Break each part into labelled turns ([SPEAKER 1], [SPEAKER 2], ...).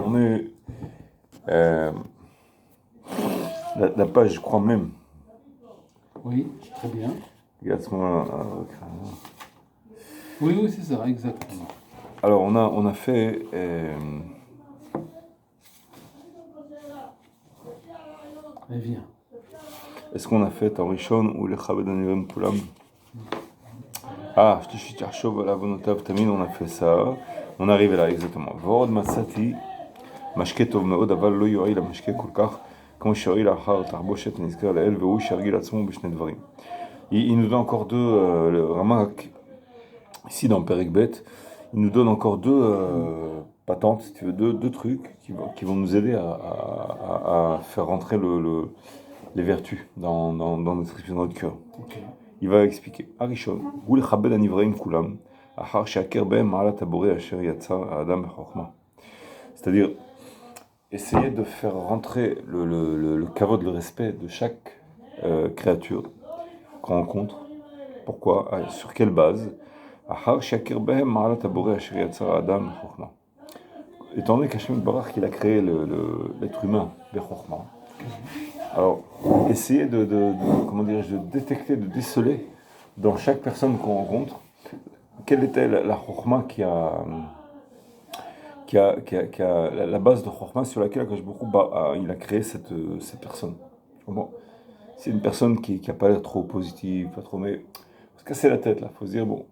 [SPEAKER 1] On est la page, je crois même.
[SPEAKER 2] Oui, très bien.
[SPEAKER 1] Regarde ce moment-là.
[SPEAKER 2] Oui, c'est ça, exactement.
[SPEAKER 1] Alors, on a fait.
[SPEAKER 2] Viens.
[SPEAKER 1] Est-ce qu'on a fait en Rishon ou le Chabad Anirim Kulam? Ah, je suis Tchachov à la Vonotav Tamin, on a fait ça. On arrive là, exactement. Vorod Matsati, Mashke Tov Meod, Aval Lo Yori, la Mashke Kulkar, quand Shori la Har, Tarboshet, Nisker, la El, Veu, Shargi, la Tzmon, Bishnet Dvarim. Il nous donne encore deux, le Ramak, ici dans Perikbet, il nous donne encore deux patentes, si tu veux, deux trucs qui vont nous aider à faire rentrer les vertus dans notre cœur.
[SPEAKER 2] Okay.
[SPEAKER 1] Il va expliquer. Arishon, Gul Chabed Anivraim Kulam, Ahar Shaker Ben Ma'alat Tabore Asher Yatzar Adam Chokma. C'est-à-dire, essayer de faire rentrer le kavod, le respect de chaque créature qu'on rencontre. Pourquoi? Sur quelle base? Ahar Shaker Ben Ma'alat Tabore Asher Yatzar Adam Chokma. Étant donné qu'Hashem Barach qu'il a créé l'être humain, Bechokma. Alors, essayer de détecter, de déceler dans chaque personne qu'on rencontre, quelle était la chokma qui a la base de chokma sur laquelle il a créé cette personne. Bon, c'est une personne qui n'a pas l'air trop positive, pas trop, mais faut se casser la tête là, faut se dire bon,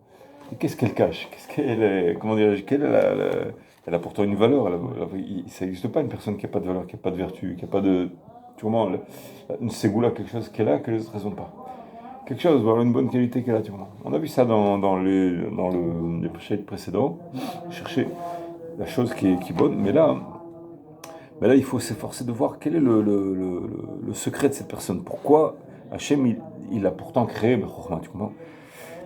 [SPEAKER 1] qu'est-ce qu'elle cache, elle a pourtant une valeur, ça n'existe pas une personne qui n'a pas de valeur, qui n'a pas de vertu, qui n'a pas de... Tu vois, une ségoula, quelque chose qu'elle a que les autres ne pas. Quelque chose, voilà, une bonne qualité qu'elle a, tu vois. On a vu ça dans les chapitres précédents, chercher la chose qui est bonne, mais là, il faut s'efforcer de voir quel est le secret de cette personne. Pourquoi Hachem, il a pourtant créé Bechokma, tu comprends?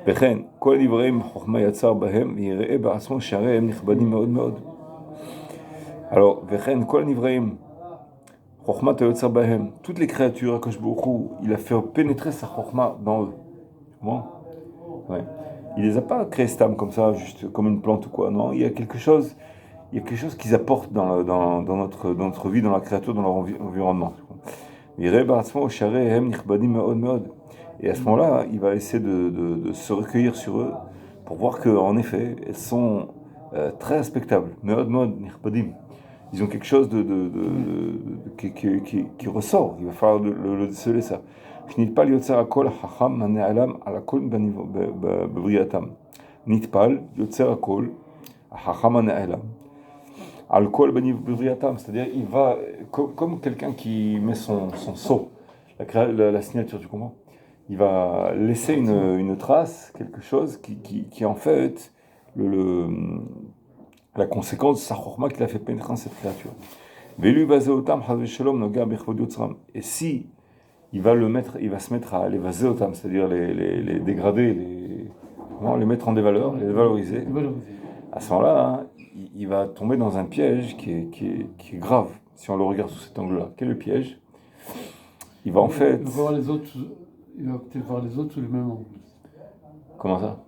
[SPEAKER 1] וכן, כל דבריהם חוכמה יצר בהם, ויראה בעצמו שהרי הם נכבדים מאוד מאוד. Alors, וכן, כל דבריהם חוכמה יצר בהם, toutes les créatures, Akash Baruch Hu, il a fait pénétrer sa chokma dans eux. Comment? Ouais. Il les a pas créés stam comme ça, juste comme une plante ou quoi. Non, il y a quelque chose qu'ils apportent dans notre vie, dans la créature, dans leur environnement. ויראה בעצמו שהרי הם נכבדים מאוד מאוד. Et à ce moment-là, il va essayer de se recueillir sur eux pour voir qu'en effet, elles sont très respectables. Ils ont quelque chose qui ressort. Il va falloir le déceler ça. Nitpal yotzer akol hacham hane'alam ala kol bevriyatam. Nitpal yotzer akol hacham hane'alam al kol bevriyatam. C'est-à-dire, il va, comme quelqu'un qui met son sceau, la signature, tu comprends? Il va laisser une trace, quelque chose qui en fait la conséquence de sa chokma qu'il a fait pénétrer dans cette créature. Et si il va se mettre à les vaséotam, c'est-à-dire les dégrader, les mettre en dévaleur, les valoriser, à ce moment-là, il va tomber dans un piège qui est grave, si on le regarde sous cet angle-là. Quel est le piège? Il va en fait...
[SPEAKER 2] Il va peut-être voir les autres sous le même angle.
[SPEAKER 1] Comment ça?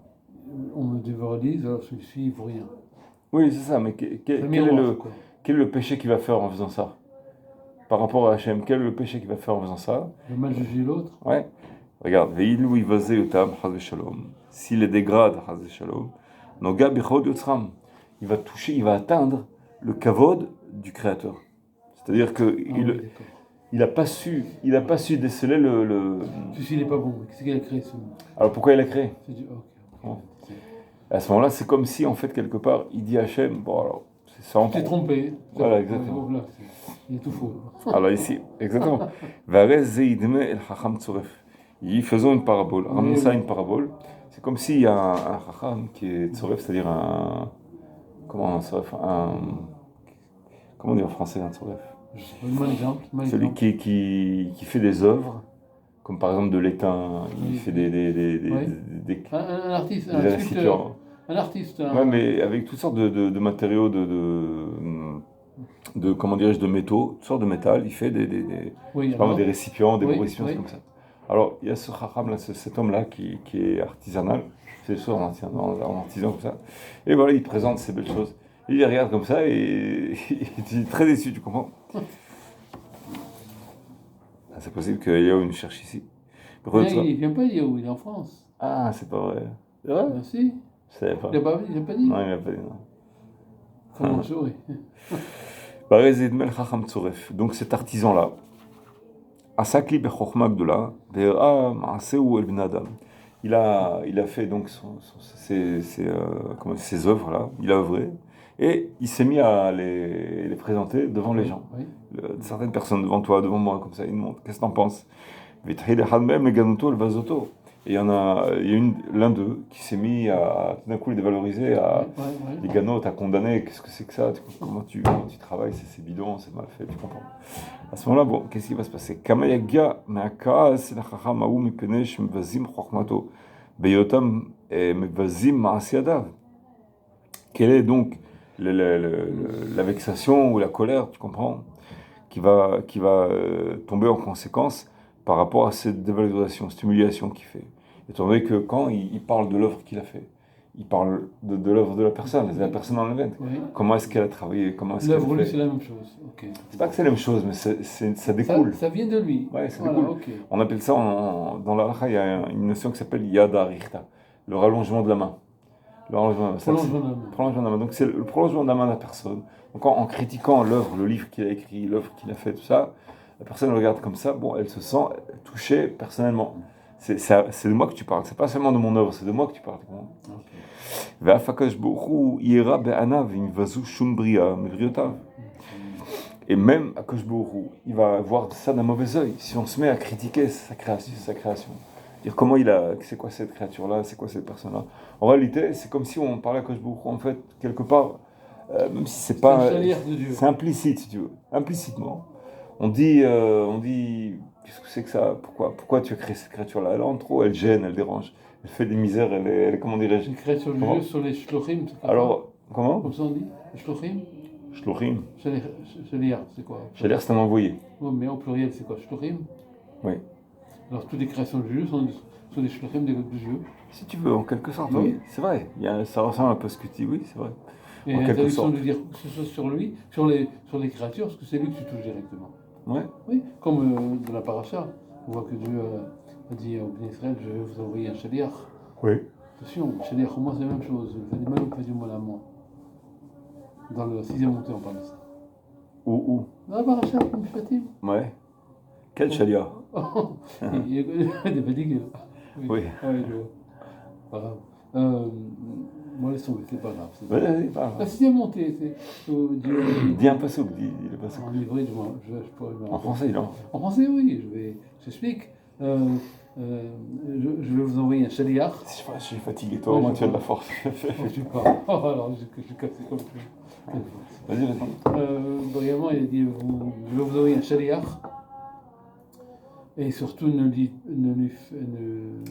[SPEAKER 2] On me dévalise, alors celui-ci, il ne vaut rien.
[SPEAKER 1] Oui, c'est ça, mais quel est le péché qu'il va faire en faisant ça? Par rapport à Hachem, quel est le péché qu'il va faire en faisant ça?
[SPEAKER 2] Le mal juger l'autre?
[SPEAKER 1] Ouais. Regarde, Veilou Ivaze Yotam, Hazé Shalom. S'il les dégrade, Hazé Shalom, Noga Bichod Yotzram. Il va toucher, il va atteindre le kavod du Créateur. C'est-à-dire que il n'a pas su déceler le...
[SPEAKER 2] Celui-ci, il n'est pas bon. Qu'est-ce qu'il a créé ce...
[SPEAKER 1] Alors pourquoi il a créé?
[SPEAKER 2] C'est du...
[SPEAKER 1] À ce moment-là, c'est comme si, en fait, quelque part, il dit à Hachem, bon alors, c'est ça.
[SPEAKER 2] Tu t'es trompé.
[SPEAKER 1] Voilà, exactement.
[SPEAKER 2] Là, il est tout faux.
[SPEAKER 1] Alors ici, exactement. Varez Zeidme el Chacham Tzoref. Faisons une parabole, ramenons ça à une parabole. C'est comme s'il y a un Chacham qui est Tzoref, c'est-à-dire un... Comment un Tzoref? Comment on dit en français un Tzoref? Celui qui fait des œuvres, comme par exemple de l'étain, il fait
[SPEAKER 2] un artiste,
[SPEAKER 1] des récipients.
[SPEAKER 2] Un artiste.
[SPEAKER 1] Ouais, mais avec toutes sortes de matériaux, comment dirais-je, de métaux, toutes sortes de métal, il fait des récipients, des beaux récipients, comme ça. Alors, il y a ce chacham là, cet homme-là qui est artisanal, c'est des choses en artisan comme ça. Et voilà, il présente ces belles choses. Il regarde comme ça et il est très déçu, tu comprends? Ah, c'est possible que Yahoo nous cherche ici.
[SPEAKER 2] Non, il vient pas d'Yahoo, il est en France.
[SPEAKER 1] Ah, c'est pas vrai. C'est vrai?
[SPEAKER 2] Ben si.
[SPEAKER 1] Je savais pas.
[SPEAKER 2] Il n'a pas dit.
[SPEAKER 1] Non, il m'a pas dit, non.
[SPEAKER 2] Comment je saurais?
[SPEAKER 1] Barezed Mel Chacham Tzoref. Donc cet artisan-là, Asakli Bechorma Gdola, Vera Maaseu El Ben Adam. Il a fait donc ses œuvres-là, il a œuvré, et il s'est mis à les présenter devant les gens.
[SPEAKER 2] Oui.
[SPEAKER 1] Certaines personnes devant toi, devant moi, comme ça, ils me montrent, qu'est-ce que t'en penses? Vitril Hadmem, le Ganuto, le Vazoto. Et il y a l'un d'eux qui s'est mis à tout d'un coup les dévaloriser, à les ganots, t'as condamné, qu'est-ce que c'est que ça? Comment tu travailles? C'est bidon, c'est mal fait, tu comprends? À ce moment-là, bon, qu'est-ce qui va se passer? Kamayagia, Meaka, Sinachacha, Maou, Mipenesh, Mvazim, Chochmato, Beyotam, et Mvazim, Maasiadav. Quelle est donc la vexation ou la colère, tu comprends, qui va tomber en conséquence par rapport à cette dévalorisation, cette humiliation qu'il fait. Étant donné que quand il parle de l'œuvre qu'il a fait, il parle de l'œuvre de la personne, de la personne en elle-même.
[SPEAKER 2] Oui.
[SPEAKER 1] Comment est-ce qu'elle a travaillé, comment est-ce qu'elle a fait.
[SPEAKER 2] L'œuvre, c'est la même chose. Okay.
[SPEAKER 1] C'est pas que c'est la même chose, mais ça découle.
[SPEAKER 2] Ça vient de lui.
[SPEAKER 1] Ouais, ça
[SPEAKER 2] voilà,
[SPEAKER 1] découle.
[SPEAKER 2] okay.
[SPEAKER 1] On appelle ça, dans la halakha, il y a une notion qui s'appelle yada richta, le rallongement de la main. Le rallongement de la main. Prolongement de la main. Donc c'est le prolongement de la main de la personne. Donc en critiquant l'œuvre, le livre qu'il a écrit, l'œuvre qu'il a fait, tout ça, la personne regarde comme ça, bon, elle se sent touchée personnellement. C'est de moi que tu parles, c'est pas seulement de mon œuvre, c'est de moi que tu parles. Et même Akash Borou, il va voir ça d'un mauvais œil si on se met à critiquer sa création. Dire comment c'est quoi cette créature-là, c'est quoi cette personne-là. En réalité, c'est comme si on parlait à Akash Borou, en fait, quelque part, même si c'est pas. C'est implicite, si tu veux, implicitement. On dit, qu'est-ce que c'est que ça? Pourquoi tu as créé cette créature-là? Elle entre trop, elle gêne, elle dérange, elle fait des misères, elle est comment dirais-je?
[SPEAKER 2] Une créature du jeu sur les shlochim.
[SPEAKER 1] Alors, comment?
[SPEAKER 2] Comme ça on dit? Les shlochim?
[SPEAKER 1] Shlochim.
[SPEAKER 2] Shaliach, c'est quoi?
[SPEAKER 1] Shaliach, c'est un envoyé.
[SPEAKER 2] Oui, mais au pluriel, c'est quoi? Shlochim?
[SPEAKER 1] Oui.
[SPEAKER 2] Alors, toutes les créations du jeu sont des shlochim du jeu?
[SPEAKER 1] Si tu veux, en quelque sorte, oui. C'est vrai. Ça ressemble un peu à ce que tu dis, oui, c'est vrai.
[SPEAKER 2] Et l'interdiction de dire que ce soit sur lui, sur les créatures, parce que c'est lui que tu touches directement.
[SPEAKER 1] Ouais.
[SPEAKER 2] Oui, comme dans la paracha, on voit que Dieu a dit au Bnei Israël, je vais vous envoyer un shaliach.
[SPEAKER 1] Oui.
[SPEAKER 2] Attention, le shaliach, au moins c'est la même chose. Le fait du mal ou fait du mal à moi. Dans le 6e montée, on parle de ça.
[SPEAKER 1] Où?
[SPEAKER 2] Dans la paracha, comme Fatim.
[SPEAKER 1] Ouais. Quel shaliach?
[SPEAKER 2] Il y a des fatigues.
[SPEAKER 1] Oui.
[SPEAKER 2] Oui, je vois. Pas grave. Moi, laisse tomber, c'est pas grave.
[SPEAKER 1] Vas-y, parle.
[SPEAKER 2] La 6e montée, c'est.
[SPEAKER 1] Dis un passouk, dis le passouk.
[SPEAKER 2] En hébreu, je pourrais.
[SPEAKER 1] En français, non?
[SPEAKER 2] En français, oui, j'explique. Je vais vous envoyer un shaliach.
[SPEAKER 1] Je suis fatigué, toi, au moins tu as de la force.
[SPEAKER 2] Je suis pas. Alors, je suis cassé comme tout.
[SPEAKER 1] Vas-y.
[SPEAKER 2] Brièvement, il a dit je vais vous envoyer un shaliach. Et surtout, ne.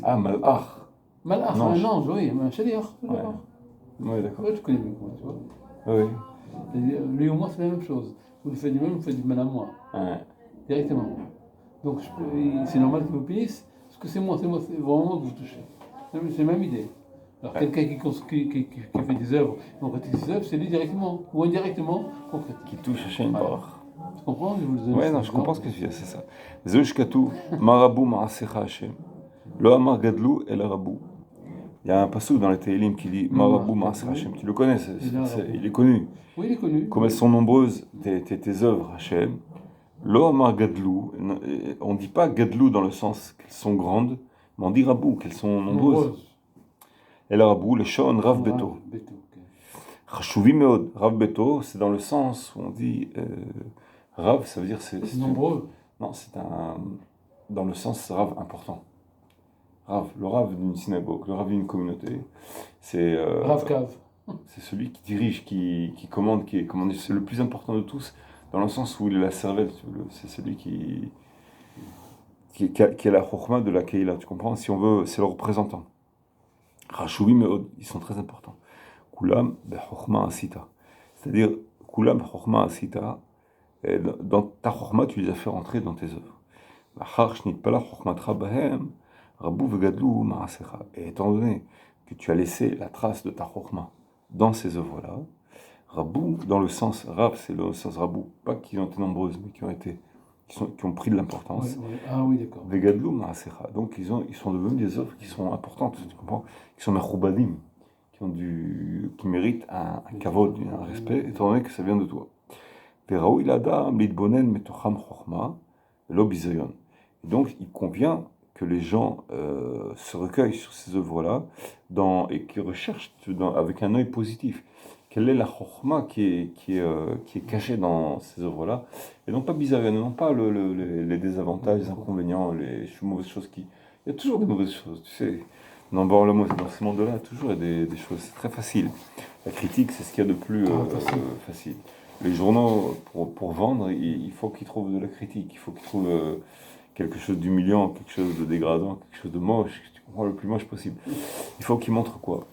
[SPEAKER 1] Ah, malach.
[SPEAKER 2] Malach, un ange, oui, un shaliach.
[SPEAKER 1] Oui, d'accord.
[SPEAKER 2] Ouais, tu connais mieux que moi, tu vois.
[SPEAKER 1] Oui.
[SPEAKER 2] Lui ou moi, c'est la même chose. Vous faites du mal, vous faites du mal à moi.
[SPEAKER 1] Ouais.
[SPEAKER 2] Directement. Donc, c'est normal qu'il vous punisse, parce que c'est moi, c'est vraiment moi que vous touchez. C'est la même idée. Alors, quelqu'un qui fait des œuvres, on critique ses œuvres, c'est lui directement, ou indirectement, qu'on critique.
[SPEAKER 1] Qui touche Hachem Barach.
[SPEAKER 2] Tu comprends?
[SPEAKER 1] Ouais, non, je comprends ce que tu dis, c'est ça. Zeush Katou, Marabou Maasecha Hachem. Lo Amar Gadlou El Arabou. Il y a un passage dans les Tehillim qui dit Marabou Maasecha Hachem. Tu le connais, il est connu.
[SPEAKER 2] Oui, il est connu.
[SPEAKER 1] Comme elles sont nombreuses, tes œuvres, Hachem. Lo Amar Gadlou. On ne dit pas Gadlou dans le sens qu'elles sont grandes, mais on dit Rabou, qu'elles sont nombreuses. El Arabou, le Shon Rav Beto. Chashouvi Meod. Rav Beto, c'est dans le sens où on dit. Rav, ça veut dire c'est
[SPEAKER 2] nombreux.
[SPEAKER 1] Non, dans le sens Rav important. Rav, le Rav d'une synagogue, le Rav d'une communauté, c'est
[SPEAKER 2] Rav Kav.
[SPEAKER 1] C'est celui qui dirige, qui commande, c'est le plus important de tous, dans le sens où il est la cervelle, c'est celui qui a la chokhma de la Keila, tu comprends? Si on veut, c'est le représentant. Rachouvi Meod, ils sont très importants. Kulam Bechokhma Asita. C'est-à-dire, Kulam Chokhma Asita. Dans ta chokhma, tu les as fait rentrer dans tes œuvres. Et étant donné que tu as laissé la trace de ta chokhma dans ces œuvres-là, Rabou, dans le sens Rab, c'est le sens Rabou, pas qui ont été nombreuses, mais qui ont pris de l'importance.
[SPEAKER 2] Ah oui, d'accord.
[SPEAKER 1] Vegadlou Maasecha. Donc ils sont devenus des œuvres qui sont importantes, tu comprends? Qui sont Meroubadim, qui méritent un kavod, un respect, étant donné que ça vient de toi. Veraou ilada midbonen metocham chorma lo bizayon. Donc il convient que les gens se recueillent sur ces œuvres-là et qui recherchent avec un œil positif. Quelle est la chorma qui est cachée dans ces œuvres-là, et non pas bizayon, non pas les désavantages, les inconvénients, les mauvaises choses qui... Il y a toujours des mauvaises choses, tu sais. Dans ce monde-là, toujours il y a des choses, c'est très facile. La critique, c'est ce qu'il y a de plus facile. Les journaux, pour vendre, il faut qu'ils trouvent de la critique, il faut qu'ils trouvent quelque chose d'humiliant, quelque chose de dégradant, quelque chose de moche, tu comprends, le plus moche possible. Il faut qu'ils montrent quoi?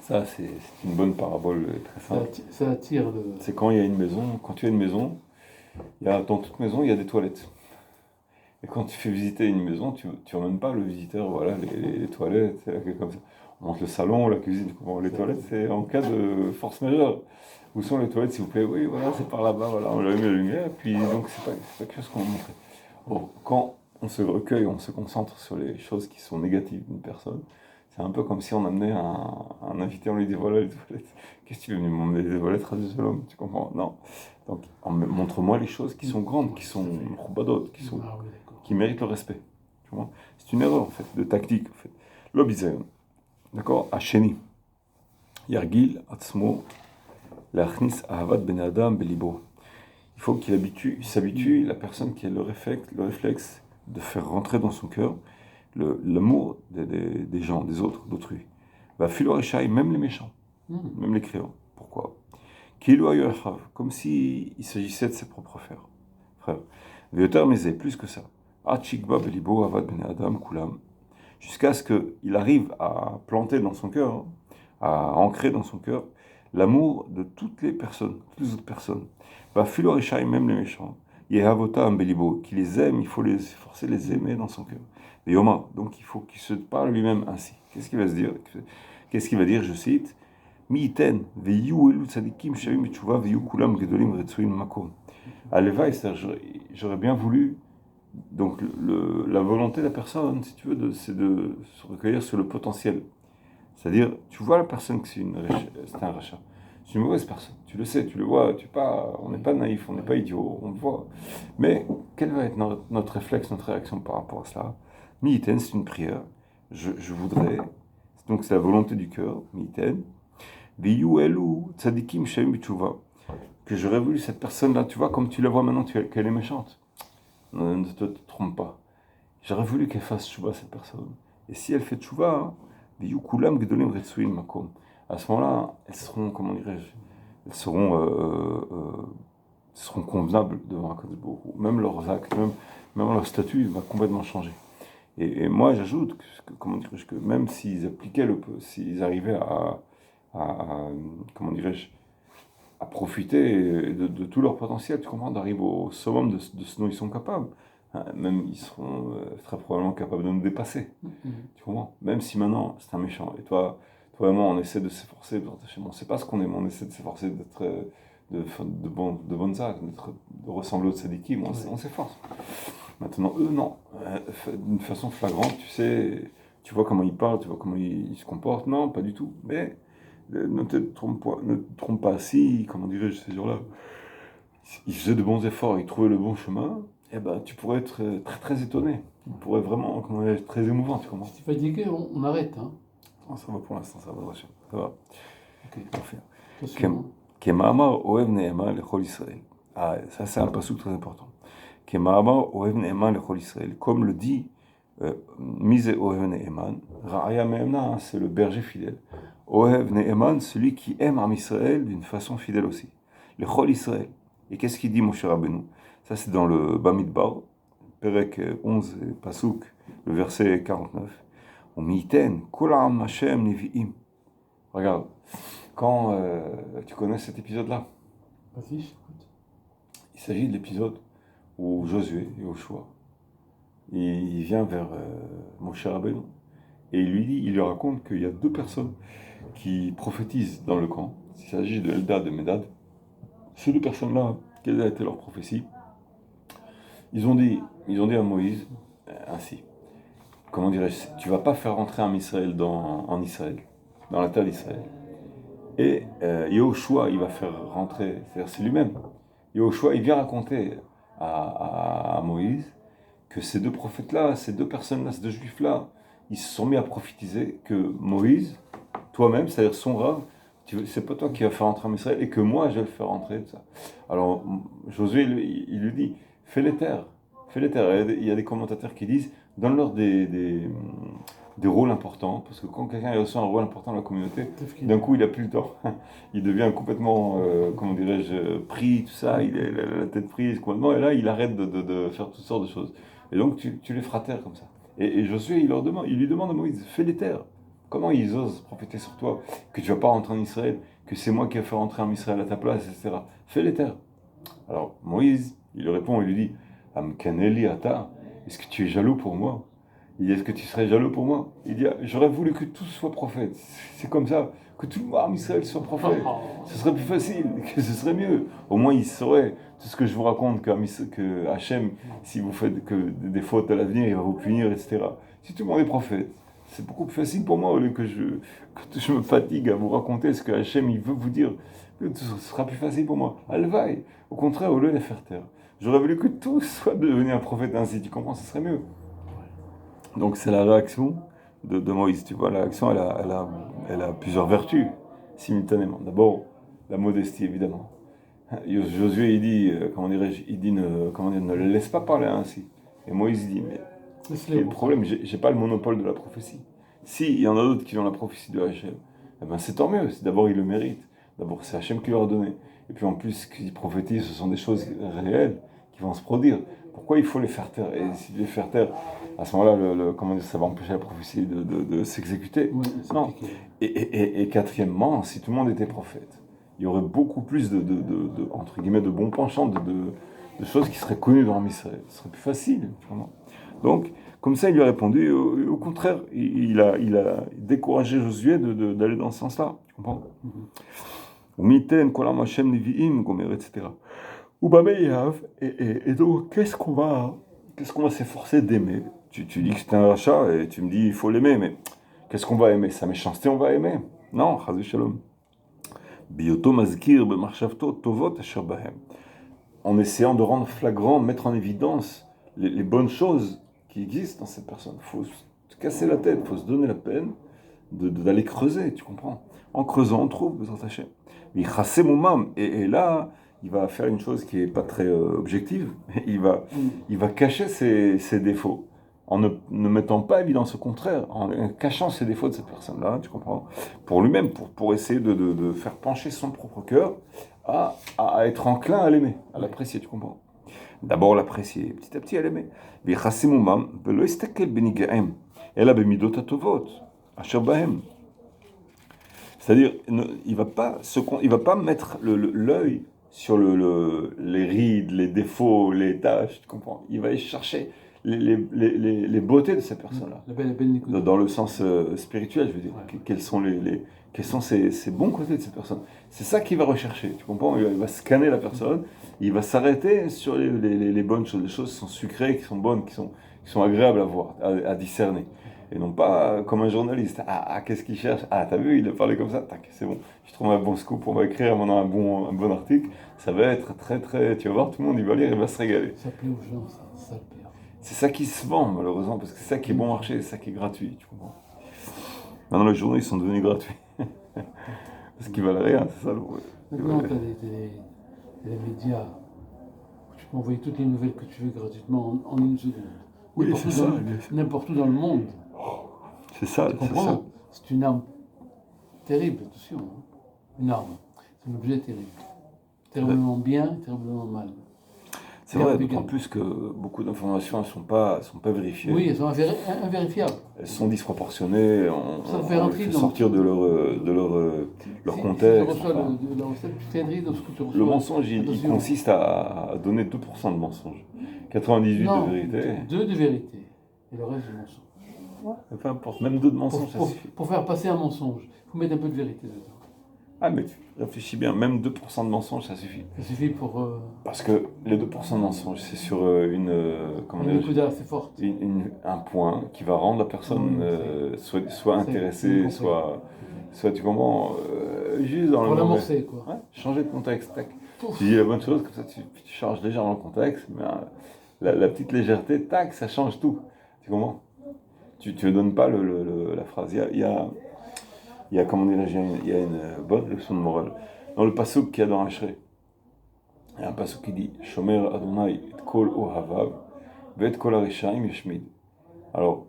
[SPEAKER 1] Ça, c'est une bonne parabole très simple.
[SPEAKER 2] Ça attire le...
[SPEAKER 1] C'est quand il y a une maison, quand tu as une maison, dans toute maison, il y a des toilettes. Et quand tu fais visiter une maison, tu emmènes pas le visiteur, voilà, les toilettes, comme ça. On monte le salon, la cuisine, les toilettes, c'est en cas de force majeure. Où sont les toilettes, s'il vous plaît? Oui, voilà, c'est par là-bas, voilà, on allume la lumière, puis donc c'est pas quelque chose qu'on va montrer. Bon, quand on se recueille, on se concentre sur les choses qui sont négatives d'une personne, c'est un peu comme si on amenait un invité, on lui dit voilà les toilettes. Qu'est-ce que tu veux venir m'emmener les toilettes, l'homme, tu comprends? Non. Donc, montre-moi les choses qui sont grandes, qui sont roubadotes, qui méritent le respect. Tu vois? C'est une erreur, en fait, de tactique, en fait. L'obizayon. D'accord? Hacheni. Yargil, Atzmo, Lachnis, Ahavat Ben Adam, Belibo. Il faut qu'il s'habitue, la personne qui a le réflexe de faire rentrer dans son cœur l'amour des gens, des autres, d'autrui. Va Philoreshai, même les méchants, même les créants. Pourquoi? Comme s'il s'agissait de ses propres frères. Veyoter Mezé, plus que ça. Achikba Belibo, Avad Ben Adam, Kulam. Jusqu'à ce qu'il arrive à planter dans son cœur, à ancrer dans son cœur, l'amour de toutes les autres personnes. Va Philoreshai, même les méchants. Yehavota Ambelibo, qui les aime, il faut les forcer de les aimer dans son cœur. Et Yoma, donc il faut qu'il se parle lui-même ainsi. Qu'est-ce qu'il va se dire? Qu'est-ce qu'il va dire? Je cite. Miiten, veyu elu tzadikim shavim b'tshuva veyu kulam gedolim retsuim makom. Aleva, j'aurais bien voulu. Donc la volonté de la personne, si tu veux, c'est de se recueillir sur le potentiel. C'est-à-dire, tu vois la personne que c'est un rachat. C'est une mauvaise personne. Tu le sais, tu le vois. On n'est pas naïf, on n'est pas idiot, on le voit. Mais quel va être notre réflexe, notre réaction par rapport à cela? Miiten, c'est une prière. Je voudrais. Donc c'est la volonté du cœur. Miiten. Veyu elu tzadikim shavim b'tshuva. Que j'aurais voulu cette personne-là, tu vois, comme tu la vois maintenant, qu'elle est méchante. Ne te trompe pas. J'aurais voulu qu'elle fasse tchouva, cette personne. Et si elle fait tchouva, à ce moment-là, elles seront, comment dirais-je, elles seront convenables devant Akadosh Baruch Hu. Même leurs actes, même leur statut va complètement changer. Et moi, j'ajoute que même s'ils appliquaient s'ils arrivaient comment dirais-je, à profiter de tout leur potentiel, tu comprends, d'arriver au summum de ce dont ils sont capables. Même ils seront très probablement capables de nous dépasser. Tu comprends? Même si maintenant c'est un méchant. Et toi et moi, on essaie de s'efforcer. On ne sait pas ce qu'on est, mais on essaie de s'efforcer d'être de bonnes actes, de ressembler aux tzadikim. On s'efforce. Maintenant, eux, non. D'une façon flagrante, tu sais, tu vois comment ils parlent, tu vois comment ils se comportent. Non, pas du tout. Mais ne te trompe pas. Si, comment dirais-je, ces jours-là, ils faisaient de bons efforts, ils trouvaient le bon chemin, eh ben, tu pourrais être très très étonné. Tu pourrais vraiment, comment dire, être très émouvant, tu comprends?
[SPEAKER 2] Si tu es fatigué, on arrête. Hein.
[SPEAKER 1] Non, ça va pour l'instant, ça va, ça va.
[SPEAKER 2] Ok.
[SPEAKER 1] Parfait.
[SPEAKER 2] Attention.
[SPEAKER 1] Kema'amar oev ne'ema lechol Israël. Ah, ça c'est un passouk très important. Kema'amar oev ne'ema lechol Israël. Comme le dit Mise oev ne'eman, Ra'aya me'emna, c'est le berger fidèle. Oev ne'eman, celui qui aime Am Israël d'une façon fidèle aussi. Lechol Israël. Et qu'est-ce qu'il dit, Moshe Rabbeinu? Ça, c'est dans le Bamidbar, Perek 11, Pasouk, le verset 49. On miten, kolam Hashem nevi'im. Regarde, quand tu connais cet épisode-là,
[SPEAKER 2] Vas-y, je t'écoute.
[SPEAKER 1] il s'agit de l'épisode où Josué et Joshua, il vient vers Moshe Rabbeinu et il lui raconte qu'il y a deux personnes qui prophétisent dans le camp. s'il s'agit de Eldad et Médad, ces deux personnes-là, quelle a été leur prophétie? Ils ont dit à Moïse, ainsi, comment dirais-je, tu vas pas faire rentrer un Israël en Israël, dans la terre d'Israël. Et Yehoshua, il va faire rentrer, c'est-à-dire c'est lui-même. Yehoshua, il vient raconter à Moïse que ces deux prophètes-là, ces deux personnes-là, ces deux juifs-là, ils se sont mis à prophétiser que Moïse, toi-même, c'est-à-dire son rave, c'est pas toi qui vas faire rentrer en Israël et que moi je vais le faire rentrer. Tout ça. Alors Josué, il lui dit, fais les terres. Il y a des commentateurs qui disent, donne-leur des rôles importants, parce que quand quelqu'un reçoit un rôle important dans la communauté, d'un coup il n'a plus le temps. Il devient complètement, comment dirais-je, pris, tout ça, il a la tête prise complètement, et là il arrête de faire toutes sortes de choses. Et donc tu les feras taire comme ça. Et Josué, il lui demande à Moïse, fais les terres. Comment ils osent prophéter sur toi que tu ne vas pas rentrer en Israël, que c'est moi qui vais faire rentrer en Israël à ta place, etc. Fais les terres. Alors Moïse, il lui répond, il lui dit, Amkaneli ata, est-ce que tu es jaloux pour moi? Il dit, est-ce que tu serais jaloux pour moi? Il dit, j'aurais voulu que tous soient prophètes. C'est comme ça, que tout le monde en Israël soit prophète. Ce serait plus facile, que ce serait mieux. Au moins, il saurait tout ce que je vous raconte, que Hachem, si vous faites que des fautes à l'avenir, il va vous punir, etc. Si tout le monde est prophète, c'est beaucoup plus facile pour moi, au lieu que je me fatigue à vous raconter ce que Hachem il veut vous dire. Ce sera plus facile pour moi. Alvaï, au contraire, au lieu de les faire taire. J'aurais voulu que tous soient devenus un prophète ainsi, tu comprends, ce serait mieux. Donc c'est la réaction de Moïse, tu vois, la réaction elle a plusieurs vertus, simultanément. D'abord, la modestie, évidemment. Josué, il dit, ne le laisse pas parler ainsi. Et Moïse dit, mais le problème, j'ai pas le monopole de la prophétie. Si, il y en a d'autres qui ont la prophétie de Hachem, eh ben c'est tant mieux, d'abord ils le méritent. D'abord, c'est Hachem qui leur a donné. Et puis en plus, ce qu'ils prophétisent, ce sont des choses réelles qui vont se produire. Pourquoi il faut les faire taire? Et si les faire taire, à ce moment-là, comment dire, ça va empêcher la prophétie de s'exécuter.
[SPEAKER 2] Oui,
[SPEAKER 1] non. Et quatrièmement, si tout le monde était prophète, il y aurait beaucoup plus entre guillemets, de bons penchants, de choses qui seraient connues dans Israël. Ce serait plus facile. Vraiment. Donc, comme ça, il lui a répondu. Au contraire, il a découragé Josué d'aller dans ce sens-là. Tu comprends? Miten, kolam Hashem nevi'im, gomer, etc. Et donc, qu'est-ce qu'on va s'efforcer d'aimer? Tu dis que c'est un rachat et tu me dis il faut l'aimer, mais qu'est-ce qu'on va aimer? Sa méchanceté, on va aimer? Non, chas v'shalom. Biyoto mazkir b'marshavto tovot asher bahem. En essayant de rendre flagrant, mettre en évidence les bonnes choses qui existent dans cette personne. Il faut se casser la tête, il faut se donner la peine d'aller creuser, tu comprends? En creusant, on trouve, vous attachez. Et là, il va faire une chose qui n'est pas très objective. Il va cacher ses défauts en ne mettant pas évidence, au contraire, en cachant ses défauts de cette personne-là, tu comprends? Pour lui-même, pour essayer de faire pencher son propre cœur à être enclin à l'aimer, à l'apprécier, tu comprends? D'abord l'apprécier, petit à petit à l'aimer. C'est-à-dire, il va pas mettre l'œil sur les rides, les défauts, les tâches, tu comprends? Il va aller chercher les beautés de ces personnes-là. Dans le sens spirituel, je veux dire. Ouais. Quels sont ces bons côtés de cette personne? C'est ça qu'il va rechercher, tu comprends? Il va scanner la personne, il va s'arrêter sur les bonnes choses, les choses qui sont sucrées, qui sont bonnes, qui sont agréables à voir, à discerner. Et non pas comme un journaliste. Qu'est-ce qu'il cherche? T'as vu, il a parlé comme ça. Tac, c'est bon. Je trouve un bon scoop, on va écrire maintenant un bon article. Ça va être très, très... Tu vas voir, tout le monde, il va lire, il va se régaler.
[SPEAKER 2] Ça plaît aux gens, ça le plaît.
[SPEAKER 1] C'est ça qui se vend, malheureusement, parce que c'est ça qui est bon marché, c'est ça qui est gratuit, tu comprends? Maintenant, les journaux, ils sont devenus gratuits. Parce qu'ils valent rien, c'est ça le problème.
[SPEAKER 2] Maintenant, tu as les médias où tu peux envoyer toutes les nouvelles que tu veux gratuitement en une seconde.
[SPEAKER 1] Oui, c'est ça.
[SPEAKER 2] N'importe où dans le monde.
[SPEAKER 1] C'est ça,
[SPEAKER 2] c'est ça. C'est une arme terrible, attention. Hein. Une arme. C'est un objet terrible. Terriblement bien, terriblement mal.
[SPEAKER 1] C'est vrai, d'autant plus que beaucoup d'informations ne sont pas vérifiées.
[SPEAKER 2] Oui, elles sont invérifiables.
[SPEAKER 1] Elles sont disproportionnées, on les fait sortir de leur contexte.
[SPEAKER 2] Si tu reçois la recette, tu fais rire de ce que tu reçois.
[SPEAKER 1] Le mensonge, il consiste à donner 2% de mensonge. 98 de vérité.
[SPEAKER 2] 2 de vérité. Et le reste de mensonge.
[SPEAKER 1] Ouais. Peu importe, même 2 de mensonge, ça suffit.
[SPEAKER 2] Pour faire passer un mensonge, il faut mettre un peu de vérité dedans.
[SPEAKER 1] Ah, mais tu réfléchis bien, même 2% de mensonges, ça suffit.
[SPEAKER 2] Ça suffit pour
[SPEAKER 1] Parce que les 2% de mensonges, c'est sur comment
[SPEAKER 2] une
[SPEAKER 1] dirais-je,
[SPEAKER 2] écoute assez forte.
[SPEAKER 1] un point qui va rendre la personne
[SPEAKER 2] Oui,
[SPEAKER 1] soit
[SPEAKER 2] ça y est, j'ai
[SPEAKER 1] intéressée,
[SPEAKER 2] compris.
[SPEAKER 1] soit tu comprends, juste dans le
[SPEAKER 2] Pour
[SPEAKER 1] mauvais.
[SPEAKER 2] l'amorcer, quoi.
[SPEAKER 1] Ouais, changer de contexte, tac. Tu dis
[SPEAKER 2] Pouf.
[SPEAKER 1] la bonne chose, comme ça tu changes légèrement le contexte, mais la petite légèreté, tac, ça change tout. Tu comprends? Tu ne donnes pas la phrase. Comment dirais-je, il y a une bonne leçon de morale. Dans le passouk qu'il y a dans Ashrei, il y a un passouk qui dit Shomer Adonai et kol ohavav, ve'et kol harishaim yashmid. Alors,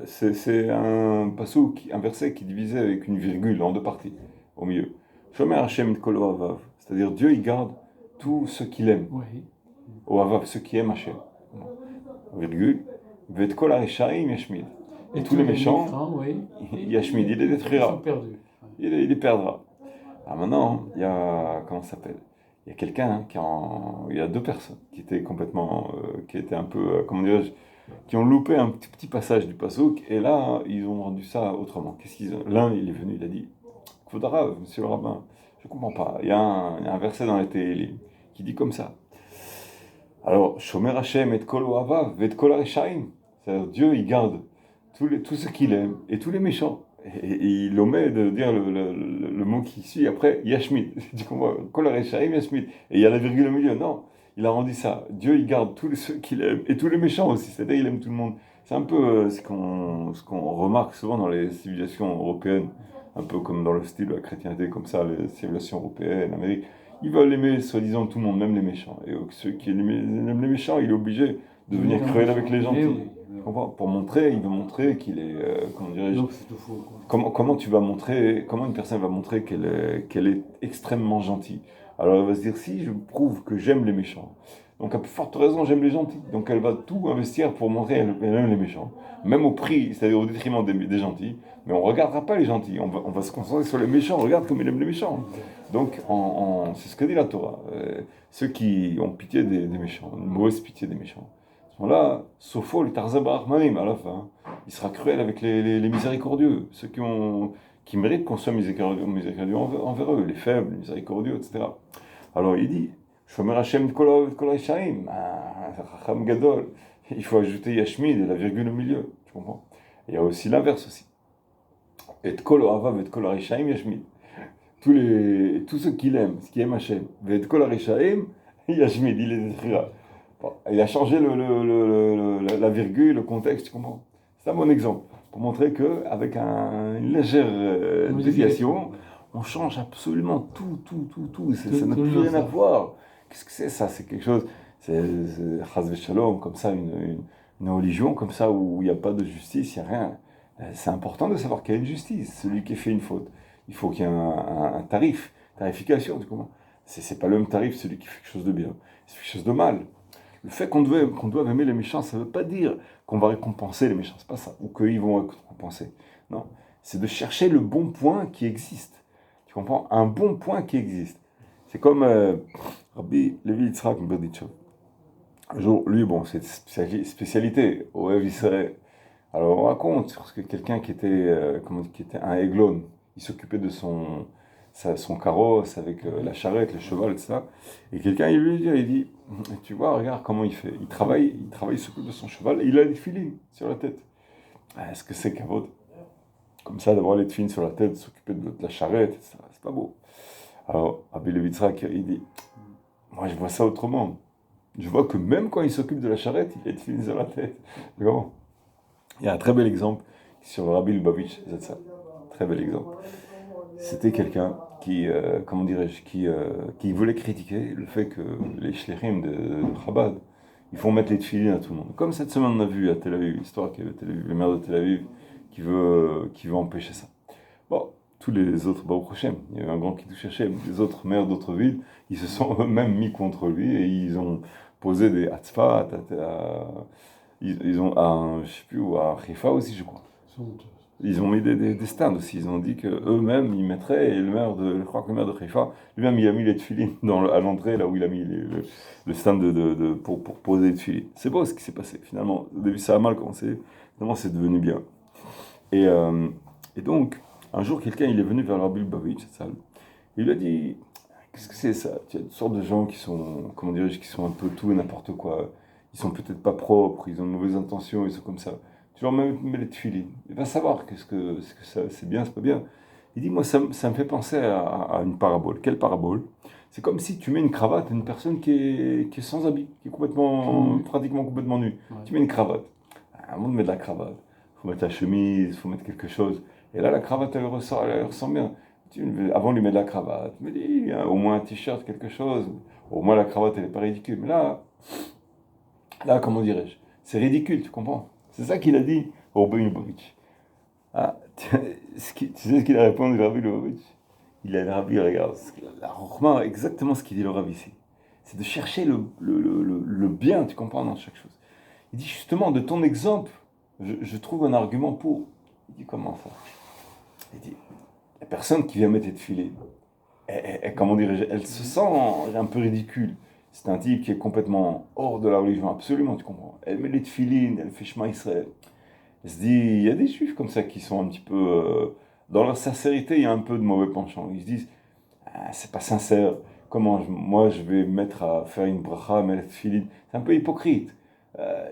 [SPEAKER 1] c'est un passouk, un verset qui est divisé avec une virgule en deux parties, au milieu. Shomer Hashem et kol ohavav, c'est-à-dire Dieu il garde tout ce qu'il aime.
[SPEAKER 2] Oui.
[SPEAKER 1] Ohavav, ceux qui aiment Hashem. Virgule. Ve'et kol harishaim yashmid. Et
[SPEAKER 2] Et
[SPEAKER 1] tous les méchants,
[SPEAKER 2] oui.
[SPEAKER 1] Yashmid, il les
[SPEAKER 2] Ils sont
[SPEAKER 1] détruira.
[SPEAKER 2] perdus.
[SPEAKER 1] Il les perdra. Alors maintenant, il y a, comment ça s'appelle? Il y a quelqu'un il y a deux personnes qui étaient complètement, qui étaient un peu, comment dirais-je, qui ont loupé un petit passage du passouk, et là, ils ont rendu ça autrement. L'un, il est venu, il a dit, Kvodara, monsieur le rabbin, je comprends pas. Il y a un verset dans les Télim qui dit comme ça. Alors, Shomer Hashem et kol ohavav, et kol harishaim. C'est-à-dire, Dieu, il garde tout ce qu'il aime et tous les méchants. Et il omet de dire le mot qui suit après, Yashmid. Tu comprends? Kol harishaim, Yashmid. Et il y a la virgule au milieu. Non, il a rendu ça. Dieu, il garde tous ceux qu'il aime et tous les méchants aussi. C'est-à-dire, il aime tout le monde. C'est un peu ce qu'on remarque souvent dans les civilisations européennes, un peu comme dans le style de la chrétienté, comme ça, les civilisations européennes, Amérique. Ils veulent aimer, soi-disant, tout le monde, même les méchants. Et ceux qui aiment les méchants, il est obligé de venir cruel avec les gentils.
[SPEAKER 2] Oui.
[SPEAKER 1] Tu comprends? il veut montrer qu'il est, comment dirais-je,
[SPEAKER 2] Donc c'est tout faux, quoi.
[SPEAKER 1] comment une personne va montrer qu'elle est extrêmement gentille? Alors elle va se dire, si je prouve que j'aime les méchants, donc à plus forte raison j'aime les gentils. Donc elle va tout investir pour montrer qu'elle aime les méchants, même au prix, c'est-à-dire au détriment des gentils. Mais on ne regardera pas les gentils, on va se concentrer sur les méchants, on regarde comme il aime les méchants. Donc c'est ce que dit la Torah. Ceux qui ont pitié des méchants, une mauvaise pitié des méchants. À ce moment-là, Sopho, le Tarzan Barahmanim, à la fin, il sera cruel avec les miséricordieux, ceux qui méritent qu'on soit miséricordieux envers eux, les faibles, les miséricordieux, etc. Alors il dit, Shomer Hashem kol harishaim, Chacham Gadol. Il faut ajouter Yashmid et la virgule au milieu, tu comprends? Il y a aussi l'inverse aussi. Et kol ohavav et kol harishaim Yashmid. Tous ceux qu'il aime, ce qui aime Hashem, et kol harishaim Yashmid, il les détruira. Bon, il a changé la virgule, le contexte, tu comprends? C'est un bon exemple pour montrer qu'avec une légère déviation, on change absolument tout. Ça n'a plus rien à voir. Qu'est-ce que c'est ça? C'est quelque chose, c'est Chas v'Shalom, comme ça, une religion comme ça où il n'y a pas de justice, il n'y a rien. C'est important de savoir qu'il y a une justice. Celui qui fait une faute, il faut qu'il y ait un tarification, tu comprends? C'est pas le même tarif celui qui fait quelque chose de bien, c'est quelque chose de mal. Le fait qu'on doit aimer les méchants, ça ne veut pas dire qu'on va récompenser les méchants, c'est pas ça, ou qu'ils vont être récompensés. Non, c'est de chercher le bon point qui existe. Tu comprends? Un bon point qui existe. C'est comme Rabbi Levi Yitzhak Berdichov. Un jour, lui, bon, c'est une spécialité, au Ev Israël. Alors on raconte, parce que quelqu'un qui était un aiglon, il s'occupait de son carrosse avec la charrette, le cheval, etc. Et quelqu'un, il dit, tu vois, regarde comment il fait. Il s'occupe de son cheval et il a des filines sur la tête. Ah, est-ce que c'est kavod? Comme ça, d'avoir les filines sur la tête, s'occuper de la charrette, etc. C'est pas beau. Alors, Rabbi Levitzrak, il dit, moi je vois ça autrement. Je vois que même quand il s'occupe de la charrette, il a des filines sur la tête. Comment? Il y a un très bel exemple sur le Rabbi Lubavitch Zatzal. Très bel exemple. C'était quelqu'un qui, comment dirais-je, qui voulait critiquer le fait que les shlichim de Chabad, ils font mettre les tefilines à tout le monde. Comme cette semaine on a vu à Tel Aviv, l'histoire qu'il y avait le maire de Tel Aviv qui veut empêcher ça. Bon, tous les autres, Baruch Hashem, il y avait un grand qui touchait Hashem, les autres maires d'autres villes, ils se sont eux-mêmes mis contre lui et ils ont posé des hatzfat, ils ont je sais plus où, à Haifa aussi, je crois. Ils ont mis des stands aussi. Ils ont dit qu'eux-mêmes, ils mettraient, et je crois que le maire de Haifa, lui-même, il a mis les tefilines à l'entrée, là où il a mis le stand pour poser les tefilines. C'est beau ce qui s'est passé, finalement. Au début, ça a mal commencé. Finalement, c'est devenu bien. Et donc, un jour, quelqu'un, il est venu vers Rabbi Lubavitch, Il lui a dit, qu'est-ce que c'est ça? Il y a toutes sortes de gens qui sont, comment dirais-je, qui sont un peu tout et n'importe quoi. Ils sont peut-être pas propres, ils ont de mauvaises intentions, ils sont comme ça. Tu leur mets les tefilines. Il va savoir ce que ça, c'est bien, c'est pas bien. Il dit, moi, ça me fait penser à une parabole. Quelle parabole? C'est comme si tu mets une cravate à une personne qui est sans habit, qui est complètement, pratiquement complètement nue.
[SPEAKER 2] Ouais.
[SPEAKER 1] Tu mets une cravate. À un moment de mettre la cravate, il faut mettre la chemise, il faut mettre quelque chose. Et là, la cravate, elle ressent bien. Avant de lui mettre la cravate, mais dis, hein, au moins un t-shirt, quelque chose. Au moins la cravate, elle n'est pas ridicule. Mais là, comment dirais-je? C'est ridicule, tu comprends? C'est ça qu'il a dit au Rabbi Lubavitch. Ah, tu sais ce qu'il a répondu, le Rabbi Lubavitch? Il a dit, Rabbi, regarde, la Rochma, exactement ce qu'il dit le Rabbi ici. C'est de chercher le bien, tu comprends, dans chaque chose. Il dit justement, de ton exemple, je trouve un argument pour. Il dit, comment ça? Il dit, la personne qui vient mettre de filet, comment dirais-je, elle se sent un peu ridicule. C'est un type qui est complètement hors de la religion, absolument, tu comprends. Elle met les tefilines, elle fait Shema Israël. Elle se dit, il y a des juifs comme ça qui sont un petit peu. Dans leur sincérité, il y a un peu de mauvais penchant. Ils se disent, ah, c'est pas sincère. Comment moi je vais me mettre à faire une bracha, mettre les tefilines? C'est un peu hypocrite.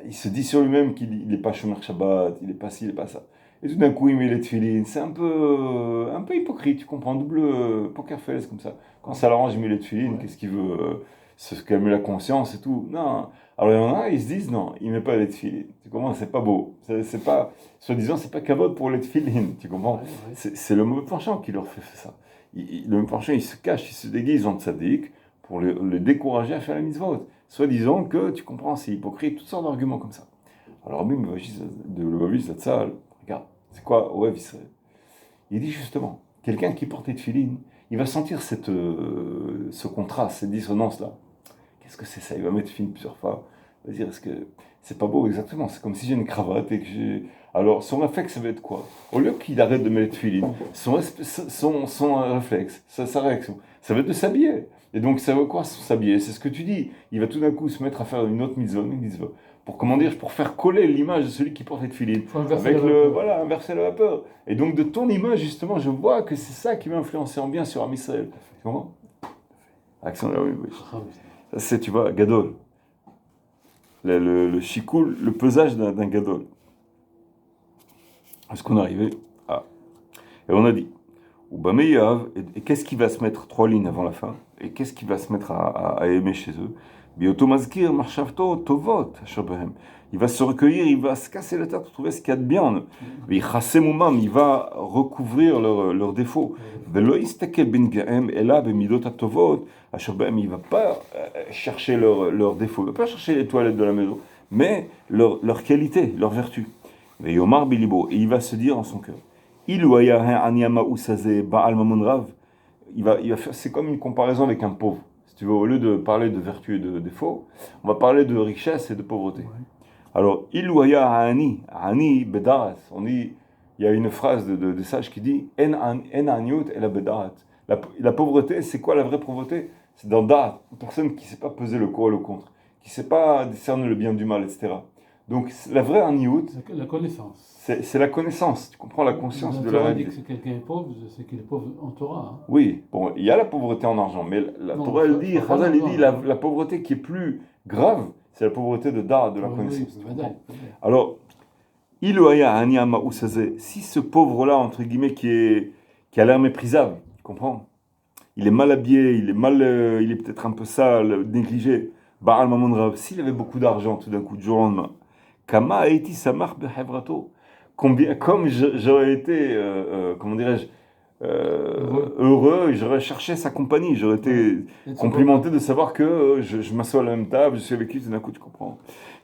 [SPEAKER 1] Il se dit sur lui-même qu'il n'est pas Shomer Shabbat, il n'est pas ci, il n'est pas ça. Et tout d'un coup, il met les tefilines. C'est un peu hypocrite, tu comprends, double poker face comme ça. Quand ça l'arrange, il met les tefilines, qu'est-ce qu'il veut se calmer la conscience et tout. Non. Alors il y en a, ils se disent non, il met pas les tefilines. Tu comprends, c'est pas beau. C'est pas, soi-disant, c'est pas kavod pour les tefilines, tu comprends. C'est le mauvais penchant qui leur fait ça. Le mauvais penchant, il se cache, il se déguise en tzaddik pour le décourager à faire la mitzvot. Soi-disant que, tu comprends, c'est hypocrite, toutes sortes d'arguments comme ça. Alors Rabbi de Lubavitch Zatzal, regarde, c'est quoi Ohev Israël? Il dit justement, quelqu'un qui porte les tefilines, il va sentir ce contraste, cette dissonance-là. Qu'est-ce que c'est ça? Il va mettre tefilines plusieurs fois. Il va dire, est-ce que c'est pas beau exactement? C'est comme si j'ai une cravate et que j'ai... Alors, son réflexe, ça va être quoi? Au lieu qu'il arrête de mettre les tefilines, son réflexe, sa réaction, ça va être de s'habiller. Et donc, ça veut quoi s'habiller? C'est ce que tu dis. Il va tout d'un coup se mettre à faire une autre mitzvah, pour comment dire, pour faire coller l'image de celui qui porte les tefilines. Avec voilà, inverser la vapeur. Et donc, de ton image, justement, je vois que c'est ça qui va influencer en bien sur Am Israël. Comment? Action là, oui. Ça, c'est, tu vois, Gadol. Le shikoul, le pesage d'un Gadol. Est-ce qu'on est arrivé? Ah. Et on a dit. Et qu'est-ce qui va se mettre 3 lignes avant la fin? Et qu'est-ce qui va se mettre à aimer chez eux? Il va se recueillir, il va se casser la tête pour trouver ce qu'il y a de bien en eux. Il va recouvrir leurs défauts. Il ne va pas chercher leurs défauts, il ne va pas chercher les toilettes de la maison, mais leur qualité, leur vertu. Et il va se dire en son cœur. C'est comme une comparaison avec un pauvre. Si tu veux, au lieu de parler de vertu et de défaut, on va parler de richesse et de pauvreté. Ouais. Alors, ani bedarat. On dit, il y a une phrase de sage qui dit en aniut et la bedarat. La pauvreté, c'est quoi la vraie pauvreté? C'est dans darat, une personne qui ne sait pas peser le pour et le contre, qui ne sait pas discerner le bien du mal, etc. Donc, la vraie aniout,
[SPEAKER 2] la connaissance.
[SPEAKER 1] C'est la connaissance, tu comprends la conscience de la réalité.
[SPEAKER 2] Dit que c'est quelqu'un est pauvre, c'est qu'il est pauvre en Torah. Hein.
[SPEAKER 1] Oui, bon, il y a la pauvreté en argent, mais la Torah, elle dit, Chazal, il dit, la pauvreté qui est plus grave, c'est la pauvreté de la connaissance. Alors, si ce pauvre-là, entre guillemets, qui a l'air méprisable, tu comprends? Il est mal habillé, il est peut-être un peu sale, négligé. Baal Mamon Rav, s'il avait beaucoup d'argent tout d'un coup, du jour au lendemain, Kama Aiti Samar Behevrato, comme j'aurais été, comment dirais-je, heureux, et j'aurais cherché sa compagnie, j'aurais été complimenté de savoir que je m'assois à la même table, je suis avec lui, tout d'un coup, tu comprends.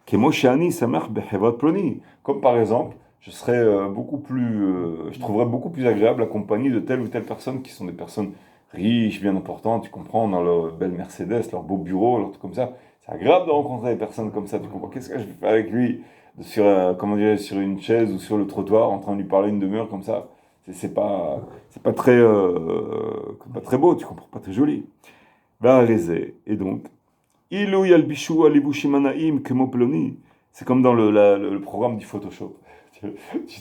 [SPEAKER 1] Kemoshani Samar Behevrat Ploni, comme par exemple, je trouverais beaucoup plus agréable la compagnie de telle ou telle personne qui sont des personnes riches, bien importantes, tu comprends, dans leur belle Mercedes, leur beau bureau, leur truc comme ça. C'est agréable de rencontrer des personnes comme ça, tu comprends. Qu'est-ce que je vais faire avec lui sur une chaise ou sur le trottoir, en train de lui parler une demi-heure comme ça? C'est pas très beau, tu comprends, pas très joli. Et donc, c'est comme dans le programme du Photoshop.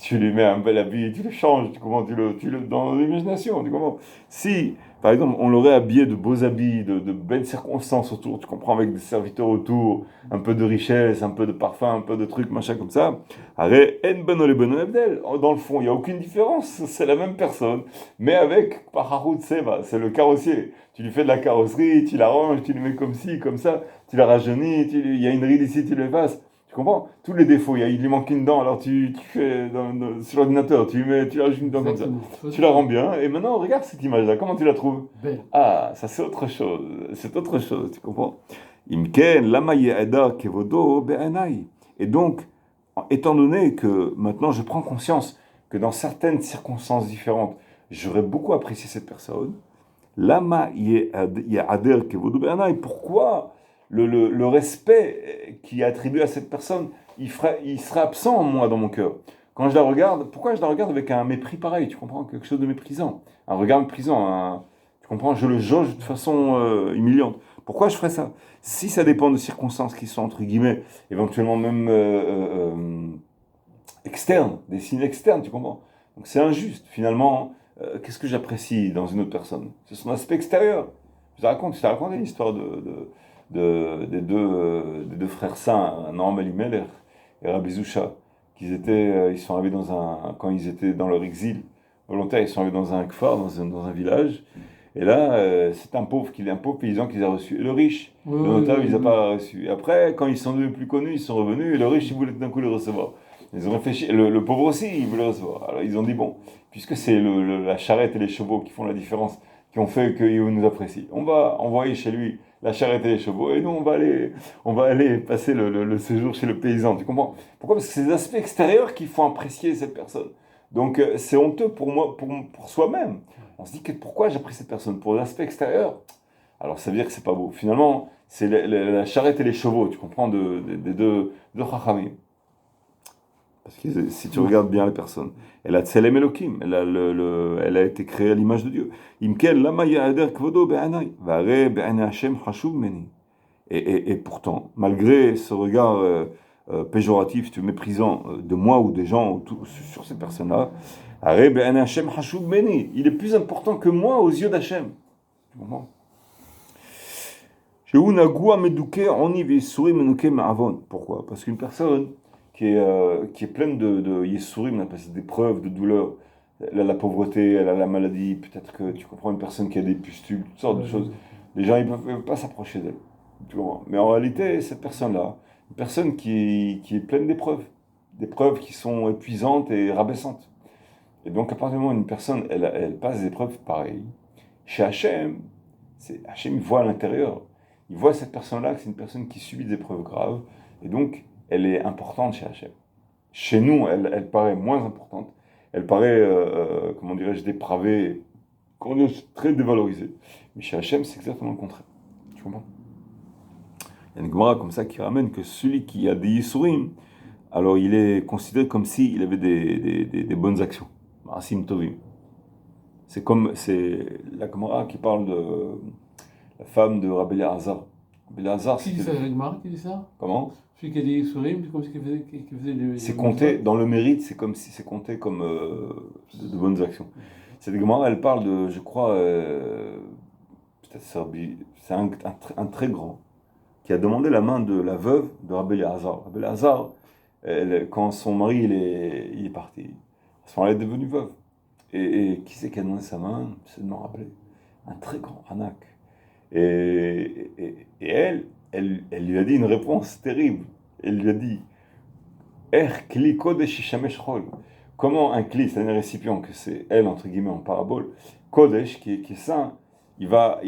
[SPEAKER 1] tu lui mets un bel habit, tu le changes, dans l'imagination, tu comprends? Si, par exemple, on l'aurait habillé de beaux habits, de belles circonstances autour, tu comprends, avec des serviteurs autour, un peu de richesse, un peu de parfum, un peu de trucs, machin comme ça, arrête, en ben ole ben abdel. Dans le fond, il n'y a aucune différence, c'est la même personne, mais avec Paharut Seba, c'est le carrossier. Tu lui fais de la carrosserie, tu l'arranges, tu le mets comme ci, comme ça, tu la rajeunis, il y a une ride ici, tu l'effaces. Tu comprends? Tous les défauts, il lui manque une dent, alors tu fais sur l'ordinateur, tu rajoutes une dent comme ça.
[SPEAKER 2] Exactement.
[SPEAKER 1] Tu la rends bien, et maintenant, regarde cette image-là, comment tu la trouves?
[SPEAKER 2] Belle.
[SPEAKER 1] Ah, ça c'est autre chose, tu comprends? Imken, lama ye'eda kevodo be'anai. Et donc, étant donné que maintenant je prends conscience que dans certaines circonstances différentes, j'aurais beaucoup apprécié cette personne, lama ye'ader kevodo be'anai. Pourquoi le respect qui est attribué à cette personne, il serait absent en moi, dans mon cœur. Quand je la regarde, pourquoi je la regarde avec un mépris pareil? Tu comprends? Quelque chose de méprisant. Un regard méprisant. Tu comprends? Je le jauge de façon humiliante. Pourquoi je ferais ça? Si ça dépend de circonstances qui sont, entre guillemets, éventuellement même externes, des signes externes, tu comprends? Donc c'est injuste. Finalement, qu'est-ce que j'apprécie dans une autre personne? C'est son aspect extérieur. Je t'ai raconté l'histoire des deux frères saints, Noam Elimelech et Rabbi Zusha, ils sont arrivés quand ils étaient dans leur exil volontaire, ils sont arrivés dans un kfar, dans un village, et là, c'est un pauvre paysan qu'ils ont reçu, et le riche,
[SPEAKER 2] Oui,
[SPEAKER 1] le
[SPEAKER 2] oui,
[SPEAKER 1] notable,
[SPEAKER 2] oui,
[SPEAKER 1] ils n'ont
[SPEAKER 2] oui.
[SPEAKER 1] pas reçu. Et après, quand ils sont devenus plus connus, ils sont revenus, et le riche, il voulait d'un coup le recevoir. Ils ont réfléchi, le pauvre aussi, il voulait le recevoir. Alors ils ont dit, bon, puisque c'est la charrette et les chevaux qui font la différence, qui ont fait qu'il nous apprécie, on va envoyer chez lui la charrette et les chevaux, et nous on va aller passer le séjour chez le paysan, tu comprends? Pourquoi? Parce que c'est les aspects extérieurs qui font apprécier cette personne. Donc c'est honteux pour moi, pour soi-même. On se dit que pourquoi j'ai pris cette personne? Pour l'aspect extérieur? Alors ça veut dire que c'est pas beau. Finalement, c'est la charrette et les chevaux, tu comprends, des deux Chachamim. Parce que si tu regardes bien les personnes, elle a Tselem Elohim, elle a été créée à l'image de Dieu. Imken lama ya'ader kvodo be'anai, va'are be'anai Hashem chashuv meni. Et pourtant, malgré ce regard péjoratif, si tu veux, méprisant de moi ou des gens sur ces personnes-là, Are be'anai Hashem chashuv meni. Il est plus important que moi aux yeux d'Hachem. Tu comprends? Pourquoi? Parce qu'une personne qui est pleine de Yesourim, d'épreuves, de douleurs, elle a la pauvreté, elle a la maladie, peut-être que tu comprends une personne qui a des pustules, toutes sortes de choses. Les gens, ils ne peuvent pas s'approcher d'elle. Tu comprends? Mais en réalité, cette personne-là, une personne qui est pleine d'épreuves qui sont épuisantes et rabaissantes. Et donc, à partir du moment où une personne, elle passe des épreuves pareilles, chez Hachem, Hachem, il voit à l'intérieur. Il voit cette personne-là que c'est une personne qui subit des épreuves graves, et donc elle est importante chez Hachem. Chez nous, elle paraît moins importante, elle paraît, comment dirais-je, dépravée, très dévalorisée. Mais chez Hachem, c'est exactement le contraire. Tu comprends? Il y a une Gemara comme ça qui ramène que celui qui a des Yisurim, alors il est considéré comme s'il avait des bonnes actions. Ma'asim Tovim. C'est la Gemara qui parle de la femme de Rabbi Elazar. Rabbi Elazar,
[SPEAKER 2] Qui dit ça, Gmara qui dit ça?
[SPEAKER 1] Comment?
[SPEAKER 2] Celui qui a dit Sourim, c'est comme si qui faisait
[SPEAKER 1] C'est compté, dans le mérite, c'est comme si c'est compté comme de bonnes actions. Cette Gemara, elle parle de, je crois, peut-être c'est un très grand, qui a demandé la main de la veuve de Rabbi Elazar. Rabbi Elazar, quand son mari il est parti, à ce moment-là, elle est devenue veuve. Et qui c'est qui a demandé sa main? C'est de m'en rappeler. Un très grand Anak. Et elle lui a dit une réponse terrible. Elle lui a dit kli kodesh yishamesh chol. Comment un kli, c'est un récipient, que c'est elle, entre guillemets, en parabole, kodesh, qui est saint, il va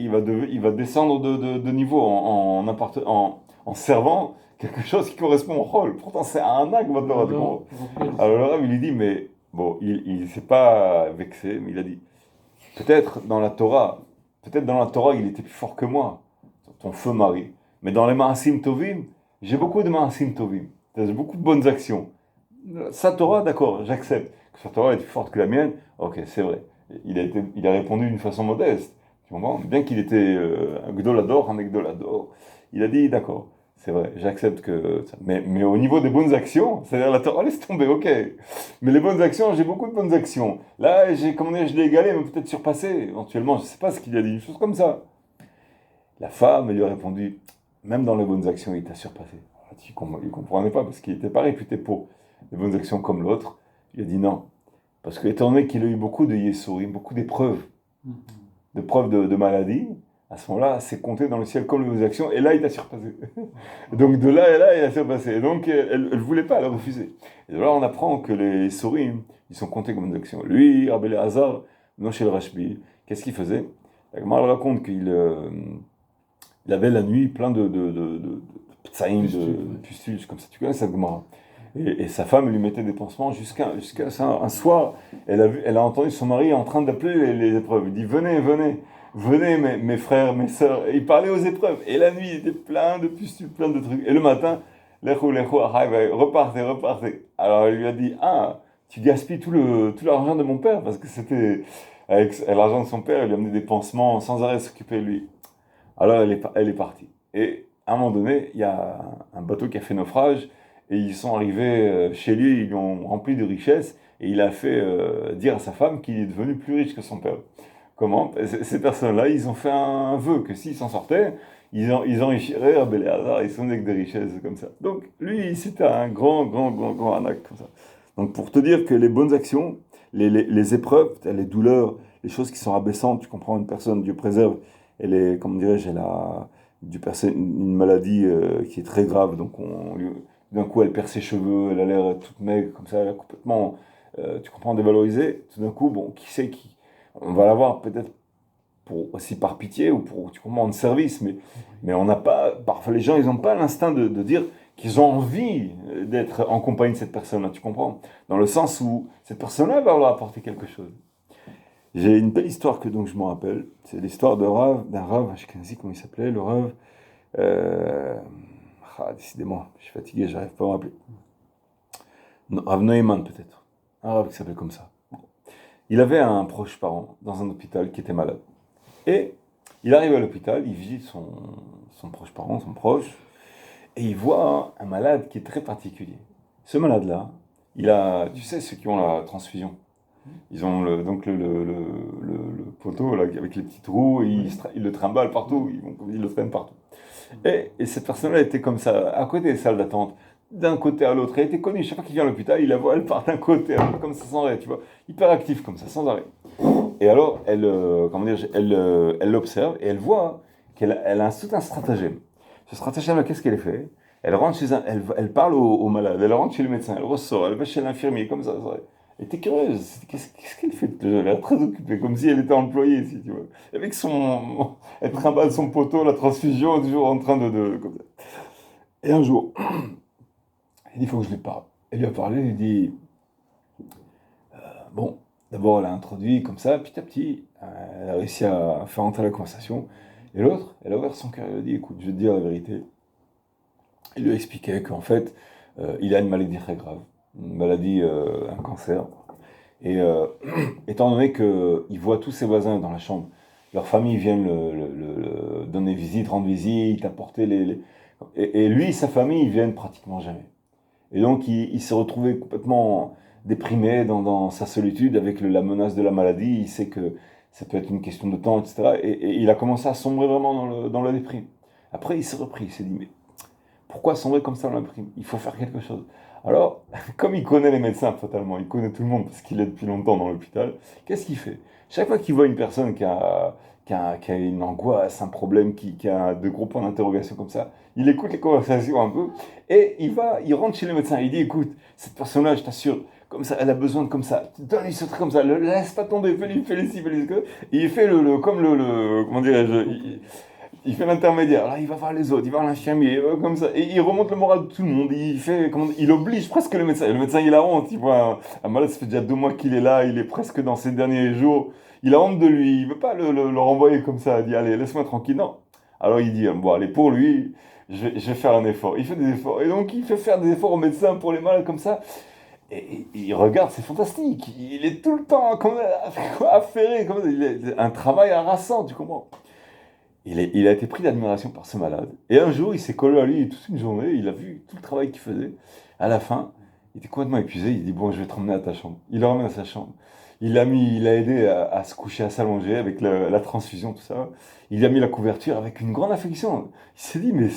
[SPEAKER 1] descendre de niveau en servant quelque chose qui correspond au chol. Pourtant, c'est un acte, votre Torah. Alors le Rav, il lui dit, mais bon, il ne s'est pas vexé, mais il a dit, peut-être dans la Torah, il était plus fort que moi, ton feu mari. Mais dans les Maasim Tovim, j'ai beaucoup de Maasim Tovim. J'ai beaucoup de bonnes actions. Sa Torah, d'accord, j'accepte. Que sa Torah est plus forte que la mienne, ok, c'est vrai. Il a répondu d'une façon modeste. Tu comprends? Bien qu'il était un Gdolador, il a dit, d'accord, c'est vrai, j'accepte que... Mais au niveau des bonnes actions, c'est-à-dire la Torah, laisse tomber, ok. Mais les bonnes actions, j'ai beaucoup de bonnes actions. Là, comment dire, je l'ai égalé, mais peut-être surpassé, éventuellement, je ne sais pas ce qu'il a dit, une chose comme ça. La femme, elle lui a répondu, même dans les bonnes actions, il t'a surpassé. Il ne comprenait pas, parce qu'il n'était pas réputé pour les bonnes actions comme l'autre. Il a dit non. Parce que, étant donné qu'il a eu beaucoup de yesourim, beaucoup d'épreuves, de preuves de maladie, à ce moment-là, c'est compté dans le ciel comme les bonnes actions, et là, il t'a surpassé. Donc, de là et là, il a surpassé. Et donc, elle ne voulait pas, elle a refusé. Et de là, on apprend que les yesourim, ils sont comptés comme des actions. Lui, Rabbi Elazar, non chez le Rashbi, qu'est-ce qu'il faisait? La Gemara raconte il avait la nuit plein de ptsaïm, de pustules, comme ça. Tu connais cette Gemara. Et sa femme lui mettait des pansements jusqu'à un soir. Elle a entendu son mari en train d'appeler les épreuves. Il dit venez mes frères, mes sœurs. Et il parlait aux épreuves. Et la nuit, il était plein de pustules, plein de trucs. Et le matin, repartez. Alors elle lui a dit tu gaspilles tout l'argent de mon père, parce que c'était avec l'argent de son père, il lui amenait des pansements sans arrêt s'occuper de lui. Alors elle est partie. Et à un moment donné, il y a un bateau qui a fait naufrage, et ils sont arrivés chez lui, ils lui ont rempli de richesses, et il a fait dire à sa femme qu'il est devenu plus riche que son père. Comment? Ces personnes-là, ils ont fait un vœu que s'ils s'en sortaient, ils enrichiraient Rabbi Elazar, ils sont avec des richesses comme ça. Donc lui, c'était un grand arnaque comme ça. Donc pour te dire que les bonnes actions, les épreuves, les douleurs, les choses qui sont abaissantes, tu comprends, une personne, Dieu préserve, elle est, comment dirais-je, une maladie qui est très grave, donc d'un coup elle perd ses cheveux, elle a l'air toute maigre, comme ça, elle est complètement, tu comprends, dévalorisée. Tout d'un coup, bon, qui sait qui, on va l'avoir peut-être aussi par pitié ou pour, tu comprends, de service, mais on n'a pas, parfois les gens, ils n'ont pas l'instinct de dire qu'ils ont envie d'être en compagnie de cette personne-là, tu comprends, dans le sens où cette personne-là va leur apporter quelque chose. J'ai une belle histoire que donc je me rappelle. C'est l'histoire d'un Rav Ashkenazi, comment il s'appelait, le Rav. Décidément, je suis fatigué, j'arrive pas à me rappeler. Rav Neumann peut-être. Un Rav qui s'appelle comme ça. Il avait un proche parent dans un hôpital qui était malade. Et il arrive à l'hôpital, il visite son proche parent, son proche, et il voit un malade qui est très particulier. Ce malade-là, il a, tu sais, ceux qui ont la transfusion. Ils ont donc le poteau là, avec les petits trous, et ils le trimballent partout, ils le traînent partout. Et cette personne-là était comme ça, à côté des salles d'attente, d'un côté à l'autre. Elle était connue, chaque fois qu'il vient à l'hôpital, il la voit, elle part d'un côté à l'autre, comme ça, sans arrêt, tu vois. Hyper actif comme ça, sans arrêt. Et alors, elle l'observe et elle voit qu'elle a tout un stratagème. Ce stratagème-là, qu'est-ce qu'elle fait? Elle rentre elle parle au malade, elle rentre chez le médecin, elle ressort, elle va chez l'infirmier, comme ça. Elle était curieuse. Qu'est-ce qu'elle fait? Elle a l'air très occupée, comme si elle était employée ici, tu vois. Avec elle trimballe son poteau, la transfusion, toujours en train comme ça. Et un jour, elle dit, il faut que je lui parle. Elle lui a parlé, elle lui dit, bon, d'abord elle a introduit comme ça, petit à petit, elle a réussi à faire entrer la conversation. Et l'autre, elle a ouvert son cœur, elle a dit, écoute, je vais te dire la vérité. Elle lui a expliqué qu'en fait, il a une maladie très grave, une maladie, un cancer. Et étant donné qu'il voit tous ses voisins dans la chambre, leurs familles viennent le donner visite, rendre visite, apporter Et lui, sa famille, ils viennent pratiquement jamais. Et donc, il s'est retrouvé complètement déprimé dans sa solitude avec la menace de la maladie. Il sait que ça peut être une question de temps, etc. Et il a commencé à sombrer vraiment dans la déprime. Après, il s'est repris, il s'est dit, mais pourquoi sombrer comme ça dans la déprime? Il faut faire quelque chose. Alors, comme il connaît les médecins totalement, il connaît tout le monde parce qu'il est depuis longtemps dans l'hôpital, qu'est-ce qu'il fait? Chaque fois qu'il voit une personne qui a une angoisse, un problème, qui a de gros points d'interrogation comme ça, il écoute les conversations un peu et il rentre chez le médecin. Il dit, écoute, cette personne-là, je t'assure, comme ça, elle a besoin de comme ça. Donne-lui ce truc comme ça, le laisse pas tomber, fais-lui ci, fais-lui ce. Et il fait comme comment dirais-je, il fait l'intermédiaire, là il va voir les autres, il va voir l'infirmier, comme ça, et il remonte le moral de tout le monde, il oblige presque le médecin, et le médecin il a honte, il voit un malade, ça fait déjà 2 mois qu'il est là, il est presque dans ses derniers jours, il a honte de lui, il veut pas le renvoyer comme ça, il dit allez laisse-moi tranquille, non. Alors il dit, bon allez pour lui, je vais faire un effort, il fait des efforts, et donc il fait faire des efforts au médecin pour les malades comme ça, et il regarde, c'est fantastique, il est tout le temps comme affairé, comme ça, il est un travail harassant, tu comprends. Il a été pris d'admiration par ce malade. Et un jour, il s'est collé à lui toute une journée, il a vu tout le travail qu'il faisait. À la fin, il était complètement épuisé, il dit bon, je vais te ramener à ta chambre. Il le ramène à sa chambre. Il a aidé à se coucher, à s'allonger avec la transfusion, tout ça. Il a mis la couverture avec une grande affection. Il s'est dit, mais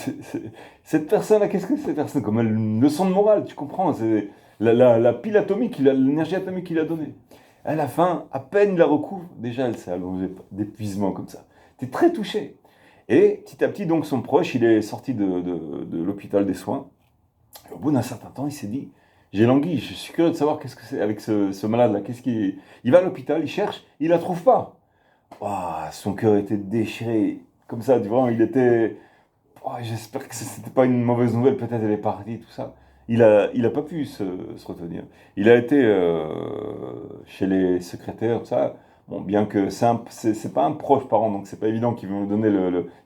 [SPEAKER 1] cette personne-là, qu'est-ce que c'est cette personne? Comme une leçon de morale, tu comprends? C'est la pile atomique, l'énergie atomique qu'il a donnée. À la fin, à peine il la recouvre, déjà elle s'est allongée d'épuisement comme ça. T'es très touché. Et petit à petit, donc, son proche, il est sorti de l'hôpital des soins. Et au bout d'un certain temps, il s'est dit, j'ai langui, je suis curieux de savoir qu'est-ce que c'est avec ce malade-là. Il va à l'hôpital, il cherche, il la trouve pas. Ouah, son cœur était déchiré, comme ça, tu vois, il était... ouah, j'espère que c'était pas une mauvaise nouvelle, peut-être elle est partie, tout ça. Il a pas pu se retenir. Il a été chez les secrétaires, tout ça. Bon, bien que c'est pas un proche parent, donc c'est pas évident qu'ils vont me donner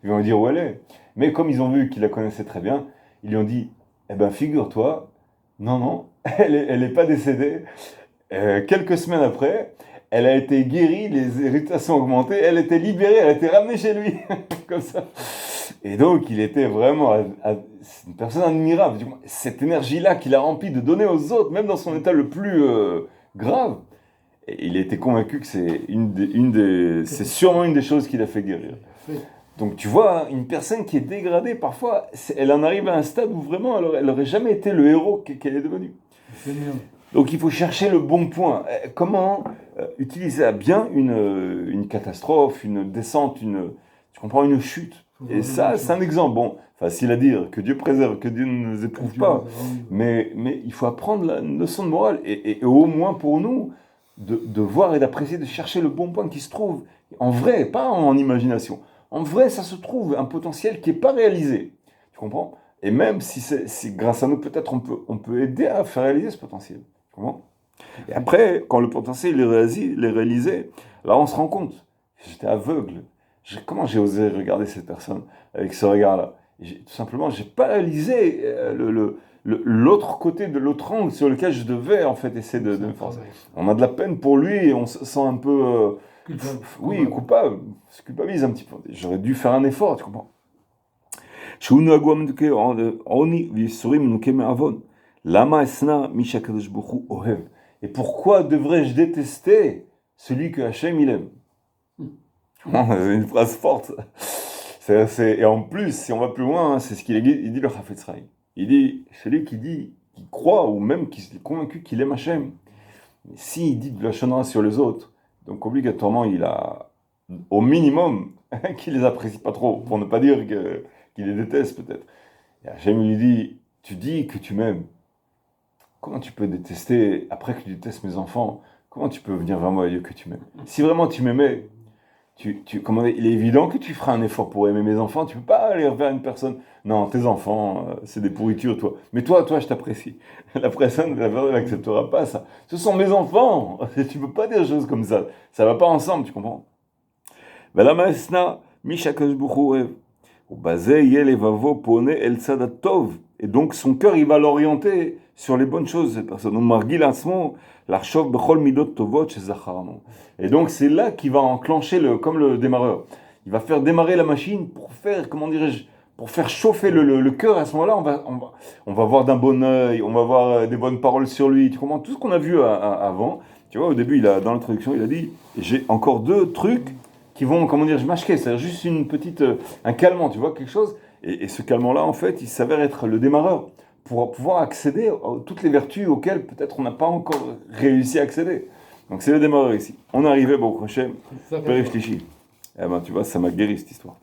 [SPEAKER 1] ils vont me dire où elle est. Mais comme ils ont vu qu'il la connaissait très bien, ils lui ont dit, eh ben figure-toi, non, non, elle est pas décédée. Quelques semaines après, elle a été guérie, les irritations ont augmenté, elle était libérée, elle a été ramenée chez lui, comme ça. Et donc, il était vraiment c'est une personne admirable. Cette énergie-là qu'il a remplie de donner aux autres, même dans son état le plus grave, et il était convaincu que c'est sûrement une des choses qui l'a fait guérir. Donc tu vois, une personne qui est dégradée, parfois, elle en arrive à un stade où vraiment, elle n'aurait jamais été le héros qu'elle est devenue. Donc il faut chercher le bon point. Comment utiliser à bien une catastrophe, une descente, tu comprends, une chute. Et ça, c'est un exemple. Bon, facile à dire, que Dieu préserve, que Dieu ne nous éprouve pas. Mais il faut apprendre la leçon de morale. Et au moins pour nous, de voir et d'apprécier, de chercher le bon point qui se trouve en vrai, pas en imagination. En vrai, ça se trouve un potentiel qui n'est pas réalisé. Tu comprends? Et même si grâce à nous, peut-être on peut aider à faire réaliser ce potentiel. Comment? Et après, quand le potentiel est réalisé, là on se rend compte. J'étais aveugle. Comment j'ai osé regarder cette personne avec ce regard-là? Tout simplement, j'ai pas réalisé l'autre côté de l'autre angle sur lequel je devais en fait essayer de me forcer. On a de la peine pour lui et on se sent un peu coupable. Se culpabilise un petit peu. J'aurais dû faire un effort, tu comprends? Et pourquoi devrais-je détester celui que Hachem il aime? C'est une phrase forte. Et en plus, si on va plus loin, c'est ce qu'il dit le Chafetz Chaim. Il dit, celui qui croit ou même qui est convaincu qu'il aime Hachem, s'il dit de la shonara sur les autres, donc obligatoirement il a au minimum qu'il les apprécie pas trop, pour ne pas dire qu'il les déteste peut-être. Et Hachem lui dit, tu dis que tu m'aimes. Comment tu peux détester, après que tu détestes mes enfants, comment tu peux venir vers moi et dire que tu m'aimes? Si vraiment tu m'aimais, il est évident que tu feras un effort pour aimer mes enfants, tu peux pas aller vers une personne, non, tes enfants, c'est des pourritures, toi. Mais toi, je t'apprécie. La personne n'acceptera pas ça. Ce sont mes enfants, tu peux pas dire des choses comme ça. Ça va pas ensemble, tu comprends? Et donc son cœur, il va l'orienter sur les bonnes choses, cette personne. Et donc c'est là qu'il va enclencher comme le démarreur. Il va faire démarrer la machine pour faire, comment dirais-je, pour faire chauffer le cœur. À ce moment-là, on va voir d'un bon œil, on va voir des bonnes paroles sur lui. Tu comprends? Tout ce qu'on a vu avant. Tu vois, au début, dans l'introduction, il a dit, j'ai encore 2 trucs qui vont, comment dire, mâcher, c'est-à-dire juste un calmant, tu vois, quelque chose. Et ce calmant-là, en fait, il s'avère être le démarreur pour pouvoir accéder à toutes les vertus auxquelles peut-être on n'a pas encore réussi à accéder. Donc c'est le démarreur ici. On est arrivé, bon, prochain, Père Iftichi. Eh ben, tu vois, ça m'a guéri cette histoire.